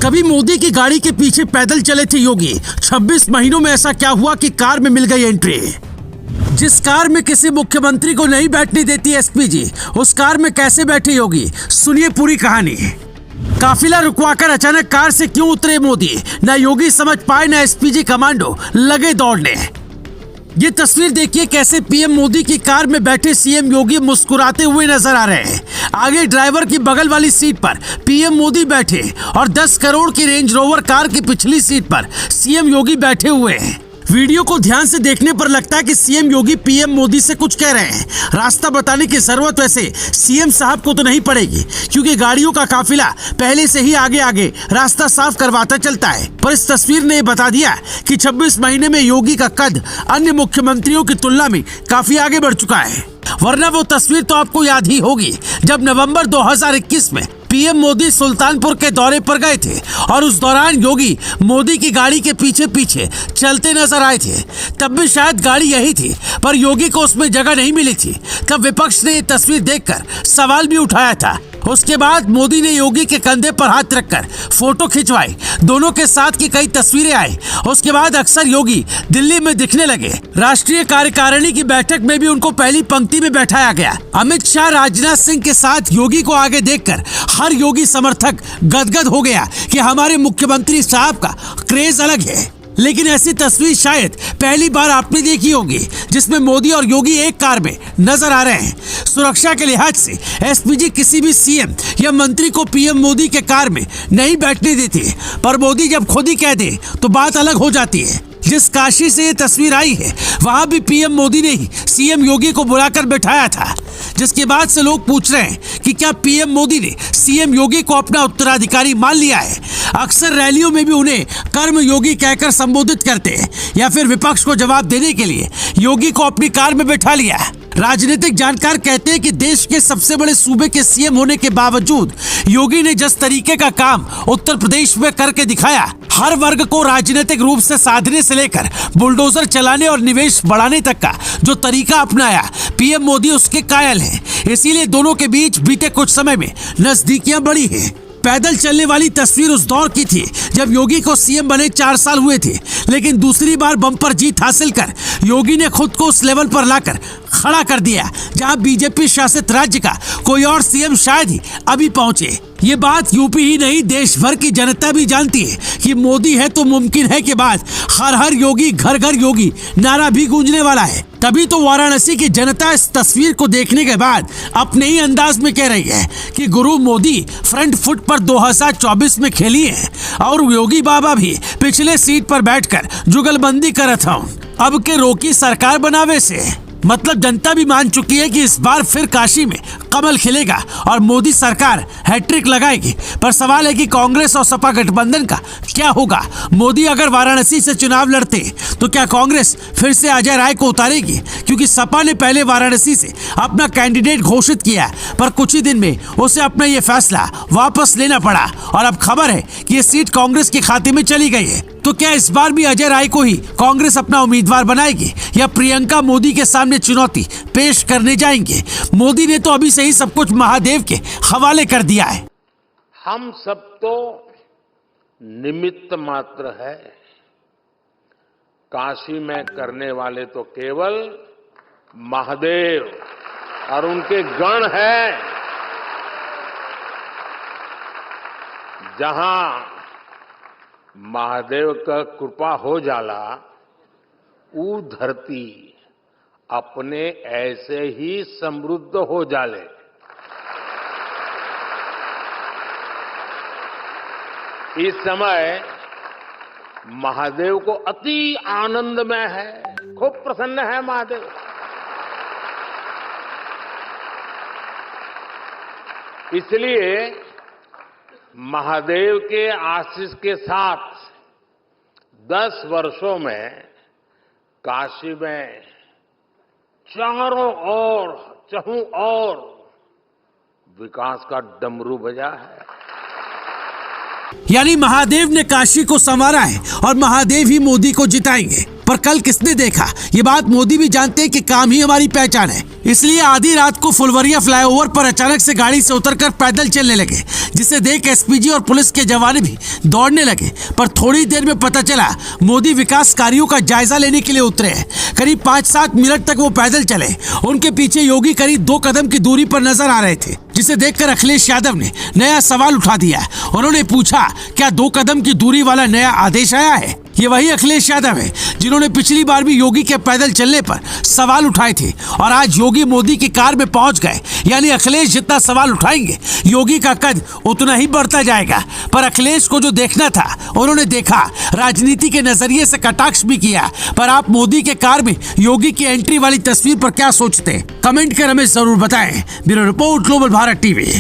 कभी मोदी की गाड़ी के पीछे पैदल चले थे योगी। 26 महीनों में ऐसा क्या हुआ कि कार में मिल गई एंट्री। जिस कार में किसी मुख्यमंत्री को नहीं बैठने देती एसपीजी, उस कार में कैसे बैठे योगी, सुनिए पूरी कहानी। काफिला रुकवाकर अचानक कार से क्यों उतरे मोदी, न योगी समझ पाए न एसपीजी कमांडो लगे दौड़ने। ये तस्वीर देखिए कैसे पीएम मोदी की कार में बैठे सीएम योगी मुस्कुराते हुए नजर आ रहे हैं। आगे ड्राइवर की बगल वाली सीट पर पीएम मोदी बैठे और 10 करोड़ की रेंज रोवर कार की पिछली सीट पर सीएम योगी बैठे हुए हैं। वीडियो को ध्यान से देखने पर लगता है कि सीएम योगी पीएम मोदी से कुछ कह रहे हैं। रास्ता बताने की जरूरत वैसे सीएम साहब को तो नहीं पड़ेगी, क्योंकि गाड़ियों का काफिला पहले से ही आगे आगे रास्ता साफ करवाता चलता है। पर इस तस्वीर ने बता दिया कि 26 महीने में योगी का कद अन्य मुख्यमंत्रियों की तुलना में काफी आगे बढ़ चुका है। वरना वो तस्वीर तो आपको याद ही होगी जब नवंबर 2021 में पीएम मोदी सुल्तानपुर के दौरे पर गए थे और उस दौरान योगी मोदी की गाड़ी के पीछे पीछे चलते नजर आए थे। तब भी शायद गाड़ी यही थी, पर योगी को उसमें जगह नहीं मिली थी। तब विपक्ष ने ये तस्वीर देखकर सवाल भी उठाया था। उसके बाद मोदी ने योगी के कंधे पर हाथ रखकर फोटो खिंचवाई। दोनों के साथ की कई तस्वीरें आई। उसके बाद अक्सर योगी दिल्ली में दिखने लगे। राष्ट्रीय कार्यकारिणी की बैठक में भी उनको पहली पंक्ति में बैठाया गया। अमित शाह, राजनाथ सिंह के साथ योगी को आगे देखकर हर योगी समर्थक गदगद हो गया कि हमारे मुख्यमंत्री साहब का क्रेज अलग है। लेकिन ऐसी तस्वीर शायद पहली बार आपने देखी होगी जिसमें मोदी और योगी एक कार में नजर आ रहे हैं। सुरक्षा के लिहाज से एसपीजी किसी भी सीएम या मंत्री को पीएम मोदी के कार में नहीं बैठने देती, पर मोदी जब खुद ही कह दे तो बात अलग हो जाती है। जिस काशी से ये तस्वीर आई है वहां भी पीएम मोदी ने ही सीएम योगी को बुलाकर बैठाया था, जिसके बाद से लोग पूछ रहे हैं कि क्या पीएम मोदी ने सीएम योगी को अपना उत्तराधिकारी मान लिया है। अक्सर रैलियों में भी उन्हें कर्म योगी कहकर संबोधित करते हैं या फिर विपक्ष को जवाब देने के लिए योगी को अपनी कार में बैठा लिया। राजनीतिक जानकार कहते हैं कि देश के सबसे बड़े सूबे के सीएम होने के बावजूद योगी ने जिस तरीके का काम उत्तर प्रदेश में करके दिखाया, हर वर्ग को राजनीतिक रूप से साधने से लेकर बुलडोजर चलाने और निवेश बढ़ाने तक का जो तरीका अपनाया, पीएम मोदी उसके कायल हैं। इसीलिए दोनों के बीच बीते कुछ समय में नजदीकियां बढ़ी हैं। पैदल चलने वाली तस्वीर उस दौर की थी जब योगी को सीएम बने 4 साल हुए थे, लेकिन दूसरी बार बम्पर जीत हासिल कर योगी ने खुद को उस लेवल पर लाकर खड़ा कर दिया जहां बीजेपी शासित राज्य का कोई और सीएम शायद ही अभी पहुंचे। ये बात यूपी ही नहीं देश भर की जनता भी जानती है कि मोदी है तो मुमकिन है के बाद हर हर योगी घर घर योगी नारा भी गूंजने वाला है। तभी तो वाराणसी की जनता इस तस्वीर को देखने के बाद अपने ही अंदाज में कह रही है कि गुरु मोदी फ्रंट फुट पर 2024 में खेली है और योगी बाबा भी पिछले सीट पर बैठकर जुगलबंदी करत हूं। अब के रोकी सरकार बनावे से मतलब जनता भी मान चुकी है कि इस बार फिर काशी में कमल खिलेगा और मोदी सरकार हैट्रिक लगाएगी। पर सवाल है कि कांग्रेस और सपा गठबंधन का क्या होगा। मोदी अगर वाराणसी से चुनाव लड़ते तो क्या कांग्रेस फिर से अजय राय को उतारेगी, क्योंकि सपा ने पहले वाराणसी से अपना कैंडिडेट घोषित किया, पर कुछ ही दिन में उसे अपना ये फैसला वापस लेना पड़ा और अब खबर है कि ये सीट कांग्रेस के खाते में चली गई है। तो क्या इस बार भी अजय राय को ही कांग्रेस अपना उम्मीदवार बनाएगी या प्रियंका मोदी के सामने चुनौती पेश करने जाएंगे। मोदी ने तो अभी से ही सब कुछ महादेव के हवाले कर दिया है। हम सब तो निमित्त मात्र है, काशी में करने वाले तो केवल महादेव और उनके गण है। जहां महादेव का कृपा हो जाला ऊ धरती अपने ऐसे ही समृद्ध हो जाले। इस समय महादेव को अति आनंदमय है, खूब प्रसन्न है महादेव। इसलिए महादेव के आशीष के साथ 10 वर्षों में काशी में चारों ओर विकास का डमरू बजा है। यानी महादेव ने काशी को संवारा है और महादेव ही मोदी को जिताएंगे। पर कल किसने देखा? ये बात मोदी भी जानते हैं कि काम ही हमारी पहचान है। इसलिए आधी रात को फुलवरिया फ्लाईओवर पर अचानक से गाड़ी से उतरकर पैदल चलने लगे, जिसे देख एसपीजी और पुलिस के जवान भी दौड़ने लगे। पर थोड़ी देर में पता चला मोदी विकास कार्यों का जायजा लेने के लिए उतरे हैं। करीब 5-7 मिनट तक वो पैदल चले। उनके पीछे योगी करीब 2 कदम की दूरी पर नजर आ रहे थे, जिसे देखकर अखिलेश यादव ने नया सवाल उठा दिया। उन्होंने पूछा, क्या 2 कदम की दूरी वाला नया आदेश आया है? ये वही अखिलेश यादव है जिन्होंने पिछली बार भी योगी के पैदल चलने पर सवाल उठाए थे, और आज योगी मोदी की कार में पहुंच गए। यानी अखिलेश जितना सवाल उठाएंगे, योगी का कद उतना ही बढ़ता जाएगा। पर अखिलेश को जो देखना था उन्होंने देखा, राजनीति के नजरिए से कटाक्ष भी किया। पर आप मोदी के कार में योगी की एंट्री वाली तस्वीर पर क्या सोचते हैं? कमेंट कर हमें जरूर बताएं। Bureau report, global Bharat TV.